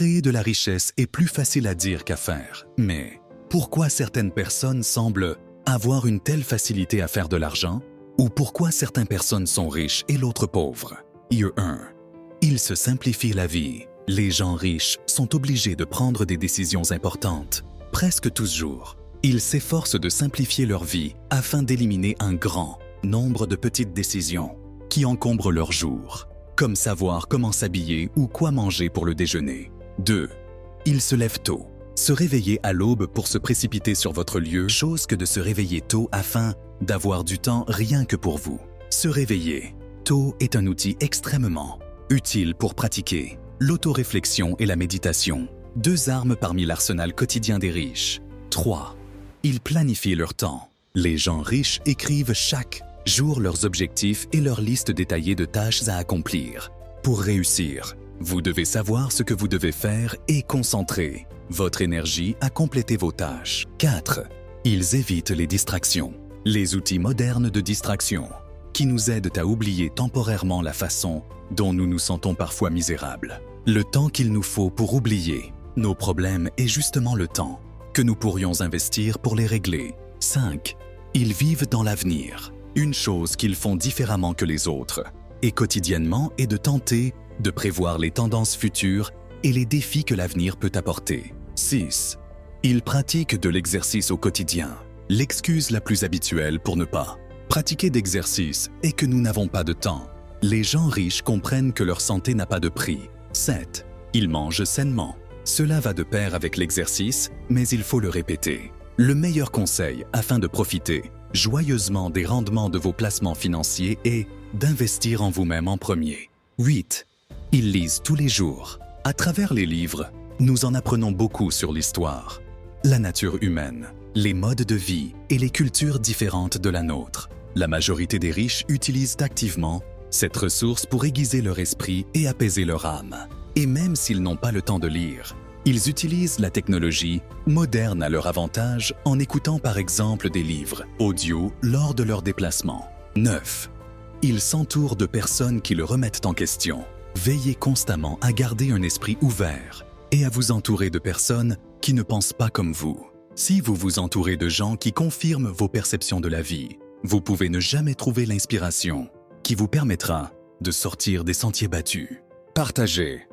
Créer de la richesse est plus facile à dire qu'à faire. Mais pourquoi certaines personnes semblent avoir une telle facilité à faire de l'argent? Ou pourquoi certaines personnes sont riches et l'autre pauvres? IE1. Ils se simplifient la vie. Les gens riches sont obligés de prendre des décisions importantes, presque toujours. Ils s'efforcent de simplifier leur vie afin d'éliminer un grand nombre de petites décisions qui encombrent leur jour, comme savoir comment s'habiller ou quoi manger pour le déjeuner. 2. Ils se lèvent tôt. Se réveiller à l'aube pour se précipiter sur votre lieu, chose que de se réveiller tôt afin d'avoir du temps rien que pour vous. Se réveiller tôt est un outil extrêmement utile pour pratiquer l'autoréflexion et la méditation, deux armes parmi l'arsenal quotidien des riches. 3. Ils planifient leur temps. Les gens riches écrivent chaque jour leurs objectifs et leur liste détaillée de tâches à accomplir. Pour réussir, vous devez savoir ce que vous devez faire et concentrer votre énergie à compléter vos tâches. 4. Ils évitent les distractions. Les outils modernes de distraction qui nous aident à oublier temporairement la façon dont nous nous sentons parfois misérables. Le temps qu'il nous faut pour oublier nos problèmes est justement le temps que nous pourrions investir pour les régler. 5. Ils vivent dans l'avenir. Une chose qu'ils font différemment que les autres, et quotidiennement, est de tenter de prévoir les tendances futures et les défis que l'avenir peut apporter. 6. Ils pratiquent de l'exercice au quotidien. L'excuse la plus habituelle pour ne pas pratiquer d'exercice est que nous n'avons pas de temps. Les gens riches comprennent que leur santé n'a pas de prix. 7. Ils mangent sainement. Cela va de pair avec l'exercice, mais il faut le répéter. Le meilleur conseil afin de profiter joyeusement des rendements de vos placements financiers est d'investir en vous-même en premier. 8. Ils lisent tous les jours. À travers les livres, nous en apprenons beaucoup sur l'histoire, la nature humaine, les modes de vie et les cultures différentes de la nôtre. La majorité des riches utilisent activement cette ressource pour aiguiser leur esprit et apaiser leur âme. Et même s'ils n'ont pas le temps de lire, ils utilisent la technologie moderne à leur avantage en écoutant par exemple des livres audio lors de leurs déplacements. 9. Ils s'entourent de personnes qui le remettent en question. Veillez constamment à garder un esprit ouvert et à vous entourer de personnes qui ne pensent pas comme vous. Si vous vous entourez de gens qui confirment vos perceptions de la vie, vous pouvez ne jamais trouver l'inspiration qui vous permettra de sortir des sentiers battus. Partagez